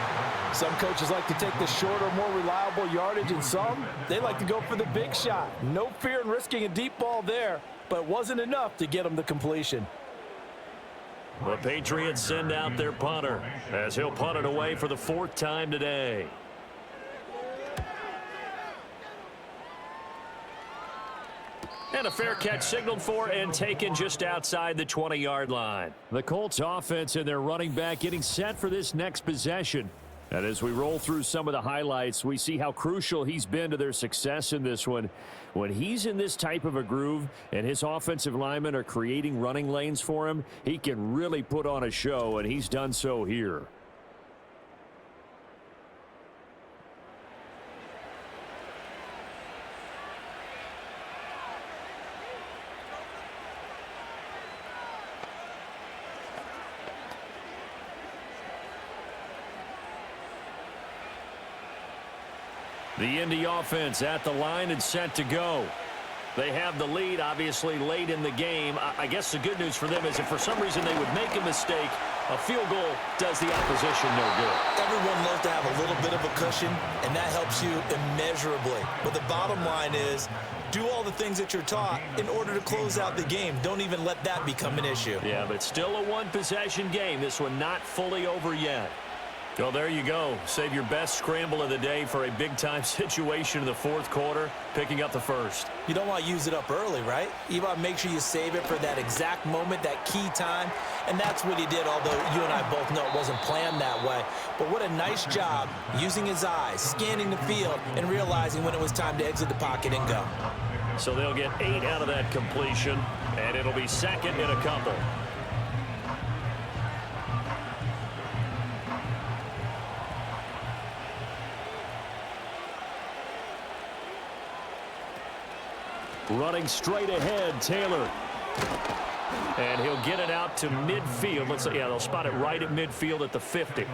Some coaches like to take the shorter, more reliable yardage, and some, they like to go for the big shot. No fear in risking a deep ball there, but it wasn't enough to get him the completion. The Patriots send out their punter as he'll punt it away for the 4th time today. And a fair catch signaled for and taken just outside the 20-yard line. The Colts offense and their running back getting set for this next possession. And as we roll through some of the highlights, we see how crucial he's been to their success in this one. When he's in this type of a groove and his offensive linemen are creating running lanes for him, he can really put on a show, and he's done so here. The Indy offense at the line and set to go. They have the lead, obviously, late in the game. I guess the good news for them is if for some reason they would make a mistake, a field goal does the opposition no good. Everyone loves to have a little bit of a cushion, and that helps you immeasurably. But the bottom line is, do all the things that you're taught in order to close out the game. Don't even let that become an issue. Yeah, but still a one-possession game. This one not fully over yet. Well, there you go. Save your best scramble of the day for a big-time situation in the 4th quarter, picking up the 1st. You don't want to use it up early, right? You want to make sure you save it for that exact moment, that key time. And that's what he did, although you and I both know it wasn't planned that way. But what a nice job using his eyes, scanning the field, and realizing when it was time to exit the pocket and go. So they'll get 8 out of that completion, and it'll be 2nd and a couple. Running straight ahead, Taylor. And he'll get it out to midfield. Yeah, they'll spot it right at midfield at the 50.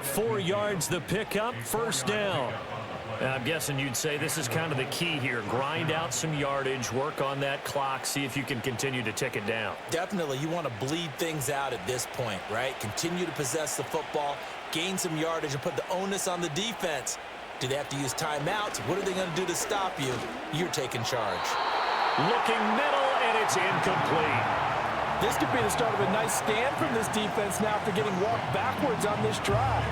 4 yards the pickup, 1st down. And I'm guessing you'd say this is kind of the key here. Grind out some yardage, work on that clock, see if you can continue to tick it down. Definitely, you want to bleed things out at this point, right? Continue to possess the football, gain some yardage, and put the onus on the defense Do they have to use timeouts? What are they going to do to stop you? You're taking charge. Looking middle, and it's incomplete. This could be the start of a nice stand from this defense now after getting walked backwards on this drive.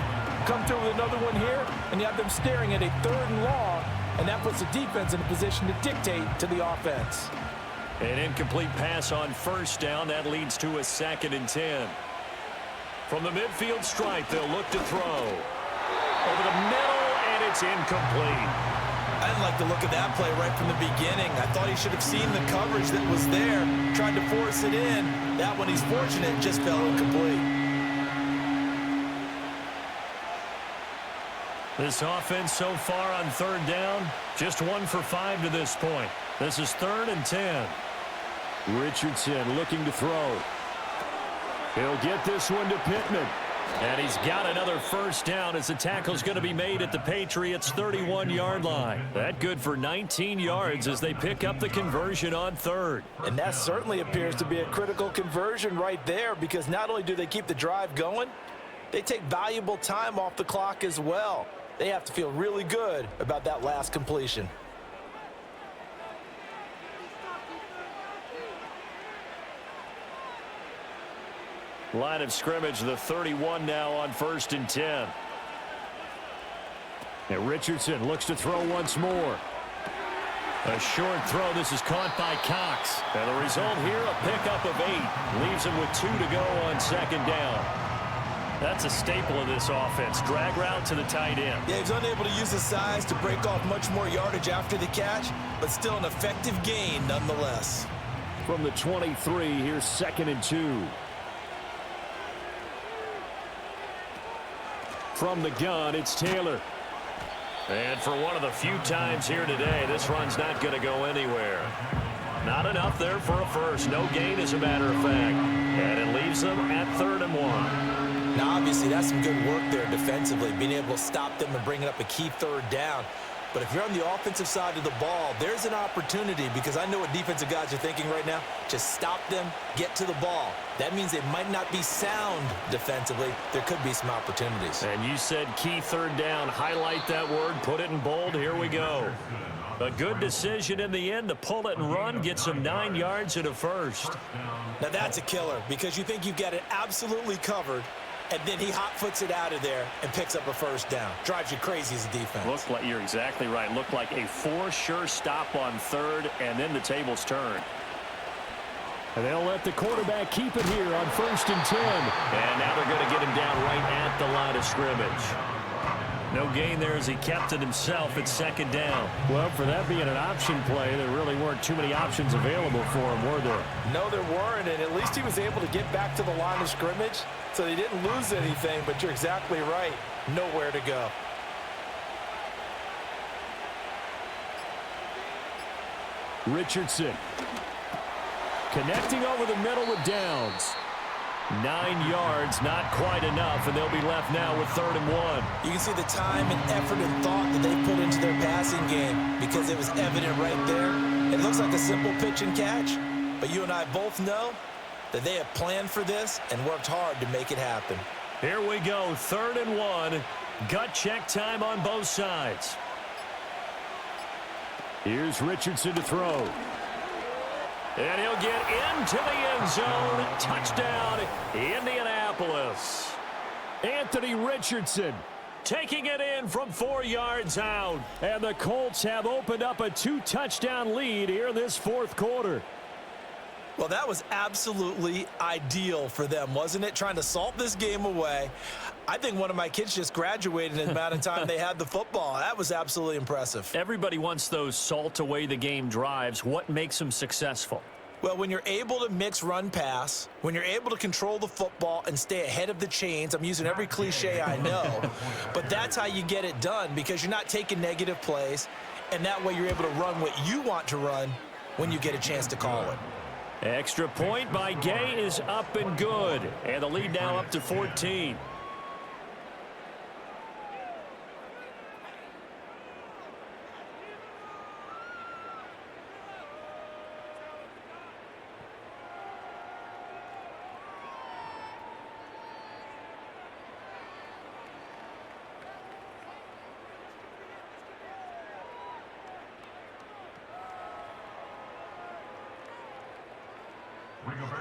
Come through with another one here, and you have them staring at a 3rd and long, and that puts the defense in a position to dictate to the offense. An incomplete pass on 1st down. That leads to a 2nd and 10. From the midfield stripe, they'll look to throw. Over the middle, and it's incomplete. I didn't like the look of that play right from the beginning. I thought he should have seen the coverage that was there, tried to force it in. That one, he's fortunate, just fell incomplete. This offense so far on 3rd down, just 1 for 5 to this point. This is 3rd and 10. Richardson looking to throw. He'll get this one to Pittman. And he's got another 1st down as the tackle's going to be made at the Patriots' 31-yard line. That good for 19 yards as they pick up the conversion on 3rd. And that certainly appears to be a critical conversion right there, because not only do they keep the drive going, they take valuable time off the clock as well. They have to feel really good about that last completion. Line of scrimmage, the 31 now on 1st and 10. And Richardson looks to throw once more. A short throw. This is caught by Cox. And the result here, a pickup of 8. Leaves him with 2 to go on 2nd down. That's a staple of this offense. Drag route to the tight end. Yeah, he's unable to use his size to break off much more yardage after the catch, but still an effective gain nonetheless. From the 23, here's 2nd and 2. From the gun, it's Taylor. And for one of the few times here today, this run's not going to go anywhere. Not enough there for a first. No gain, as a matter of fact. And it leaves them at 3rd and 1. Now, obviously, that's some good work there defensively, being able to stop them and bringing up a key 3rd down. But if you're on the offensive side of the ball, there's an opportunity, because I know what defensive guys are thinking right now. Just stop them, get to the ball. That means they might not be sound defensively. There could be some opportunities. And you said key 3rd down. Highlight that word, put it in bold. Here we go. A good decision in the end to pull it and run, get some 9 yards and a first. Now that's a killer, because you think you've got it absolutely covered, and then he hot-foots it out of there and picks up a 1st down. Drives you crazy as a defense. Looked like, you're exactly right. Looked like a for-sure stop on 3rd, and then the tables turn. And they'll let the quarterback keep it here on 1st and 10. And now they're going to get him down right at the line of scrimmage. No gain there as he kept it himself at 2nd down. Well, for that being an option play, there really weren't too many options available for him, were there? No, there weren't, and at least he was able to get back to the line of scrimmage, so they didn't lose anything, but you're exactly right. Nowhere to go. Richardson connecting over the middle with Downs. 9 yards, not quite enough, and they'll be left now with 3rd and 1. You can see the time and effort and thought that they put into their passing game, because it was evident right there. It looks like a simple pitch and catch, but you and I both know that they have planned for this and worked hard to make it happen. Here we go, 3rd and 1. Gut check time on both sides. Here's Richardson to throw. And he'll get into the end zone. Touchdown, Indianapolis. Anthony Richardson taking it in from 4 yards out. And the Colts have opened up a 2-touchdown lead here in this 4th quarter. Well, that was absolutely ideal for them, wasn't it? Trying to salt this game away. I think one of my kids just graduated in the amount of time they had the football. That was absolutely impressive. Everybody wants those salt away the game drives. What makes them successful? Well, when you're able to mix run-pass, when you're able to control the football and stay ahead of the chains, I'm using every cliche I know, but that's how you get it done, because you're not taking negative plays, and that way you're able to run what you want to run when you get a chance to call it. Extra point by Gay is up and good. And the lead now up to 14.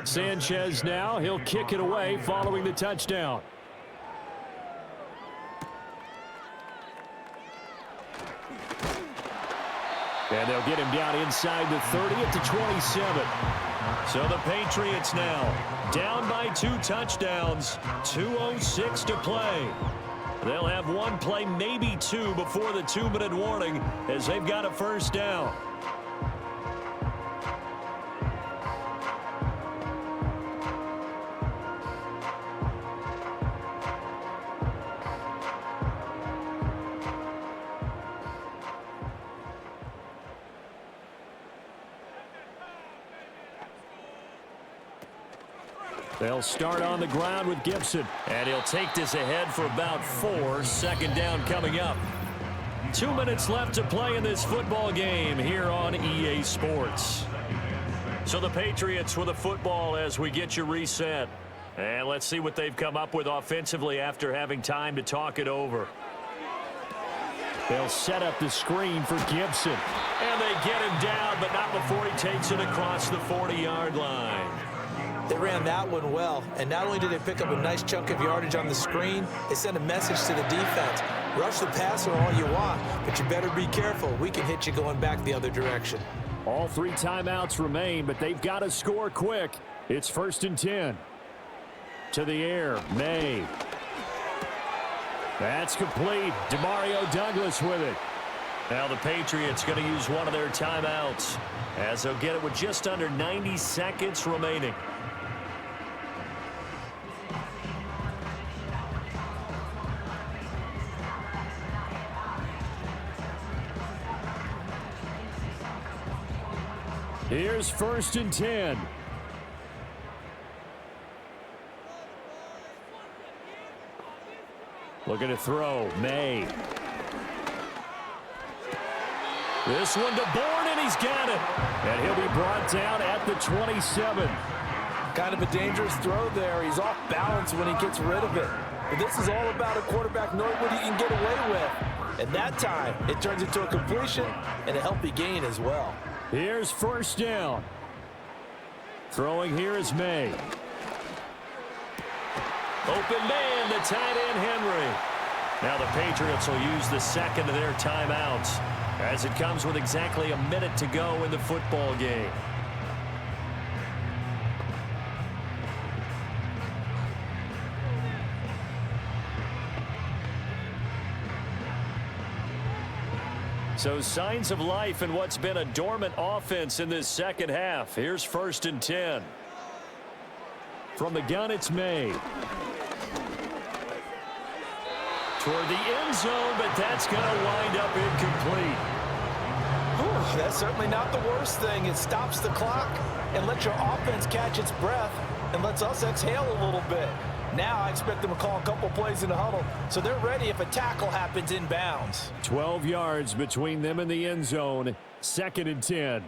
Sanchez now, he'll kick it away following the touchdown. And they'll get him down inside the 30 at the 27. So the Patriots now down by 2 touchdowns, 2:06 to play. They'll have one play, maybe 2, before the 2-minute warning as they've got a first down. They'll start on the ground with Gibson. And he'll take this ahead for about 4. Second down coming up. 2 minutes left to play in this football game here on EA Sports. So the Patriots with the football as we get you reset. And let's see what they've come up with offensively after having time to talk it over. They'll set up the screen for Gibson. And they get him down, but not before he takes it across the 40-yard line. They ran that one well, and not only did they pick up a nice chunk of yardage on the screen, they sent a message to the defense. Rush the passer all you want, but you better be careful. We can hit you going back the other direction. All 3 timeouts remain, but they've got to score quick. It's 1st and 10. To the air, May. That's complete. Demario Douglas with it. Now the Patriots going to use one of their timeouts as they'll get it with just under 90 seconds remaining. Here's 1st and 10. Looking to throw, May. This one to Bourne, and he's got it. And he'll be brought down at the 27. Kind of a dangerous throw there. He's off balance when he gets rid of it. But this is all about a quarterback knowing what he can get away with. And that time, it turns into a completion and a healthy gain as well. Here's 1st down. Throwing here is May. Open man, the tight end Henry. Now the Patriots will use the second of their timeouts as it comes with exactly a minute to go in the football game. So signs of life in what's been a dormant offense in this second half. Here's 1st and 10. From the gun, it's May. Toward the end zone, but that's going to wind up incomplete. Whew, that's certainly not the worst thing. It stops the clock and lets your offense catch its breath and lets us exhale a little bit. Now I expect them to call a couple plays in the huddle, so they're ready if a tackle happens inbounds. 12 yards between them and the end zone. 2nd and 10.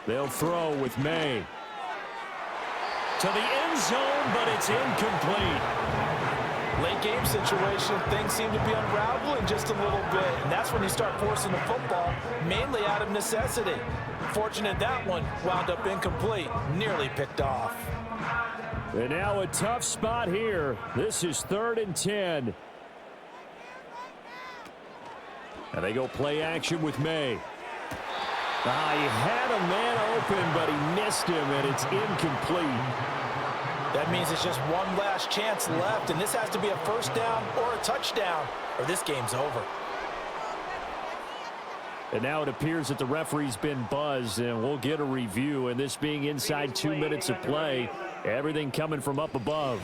They'll throw with May. To the end zone, but it's incomplete. Late game situation, things seem to be unraveling just a little bit, and that's when you start forcing the football, mainly out of necessity. Fortunate that one wound up incomplete, nearly picked off. And now a tough spot here. This is 3rd and 10. And they go play action with May. He had a man open, but he missed him, and it's incomplete. That means it's just one last chance left, and this has to be a 1st down or a touchdown, or this game's over. And now it appears that the referee's been buzzed, and we'll get a review. And this being inside 2 minutes of play, everything coming from up above.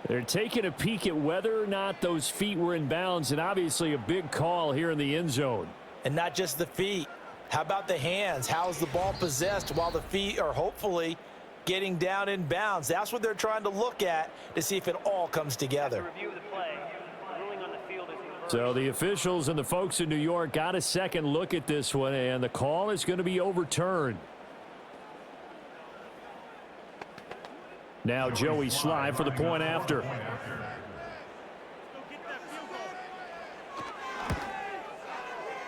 They're taking a peek at whether or not those feet were in bounds, and obviously a big call here in the end zone. And not just the feet. How about the hands? How's the ball possessed while the feet are hopefully getting down in bounds? That's what they're trying to look at to see if it all comes together. So the officials and the folks in New York got a second look at this one, and the call is going to be overturned. Now Joey Sly for the point after.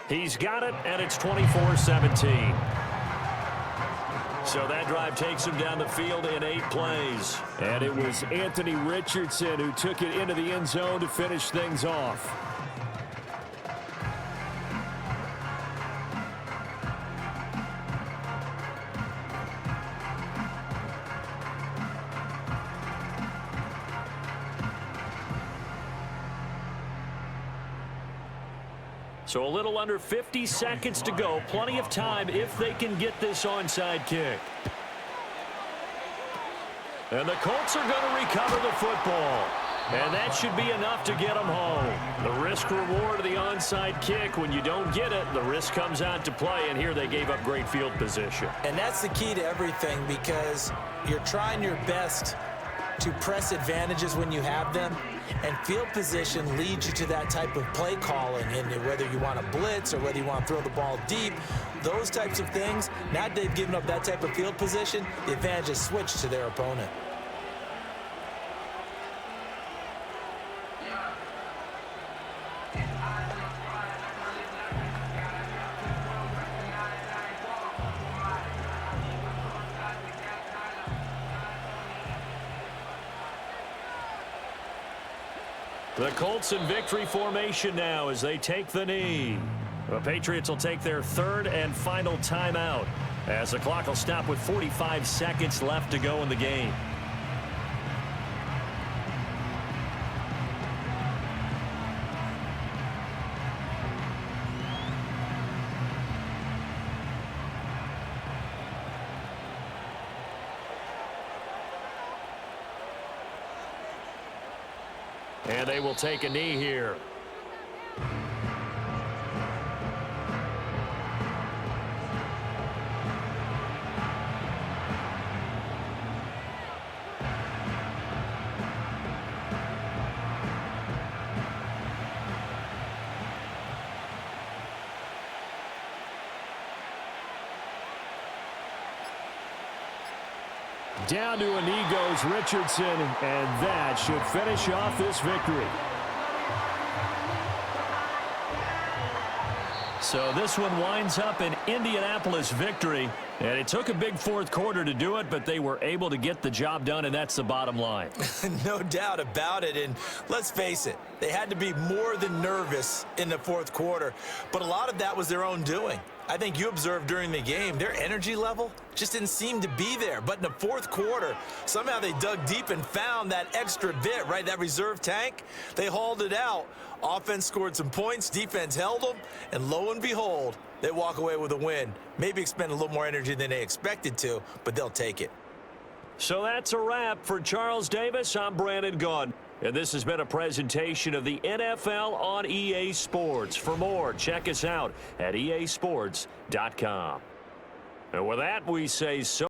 He's got it, and it's 24-17. So that drive takes him down the field in 8 plays. And it was Anthony Richardson who took it into the end zone to finish things off. So a little under 50 seconds to go. Plenty of time if they can get this onside kick. And the Colts are going to recover the football. And that should be enough to get them home. The risk-reward of the onside kick, when you don't get it, the risk comes out to play. And here they gave up great field position. And that's the key to everything, because you're trying your best to press advantages when you have them, and field position leads you to that type of play calling, and whether you want to blitz or whether you want to throw the ball deep, those types of things. Now that they've given up that type of field position, the advantage is switched to their opponent. The Colts in victory formation now as they take the knee. The Patriots will take their 3rd and final timeout as the clock will stop with 45 seconds left to go in the game. And they will take a knee here. Down to a knee goes Richardson, and that should finish off this victory. So this one winds up an Indianapolis victory, and it took a big 4th quarter to do it, but they were able to get the job done, and that's the bottom line. No doubt about it, and let's face it, they had to be more than nervous in the 4th quarter, but a lot of that was their own doing. I think you observed during the game, their energy level just didn't seem to be there. But in the 4th quarter, somehow they dug deep and found that extra bit, right, that reserve tank. They hauled it out. Offense scored some points, defense held them, and lo and behold, they walk away with a win. Maybe expend a little more energy than they expected to, but they'll take it. So that's a wrap for Charles Davis. I'm Brandon Gunn. And this has been a presentation of the NFL on EA Sports. For more, check us out at easports.com. And with that, we say so.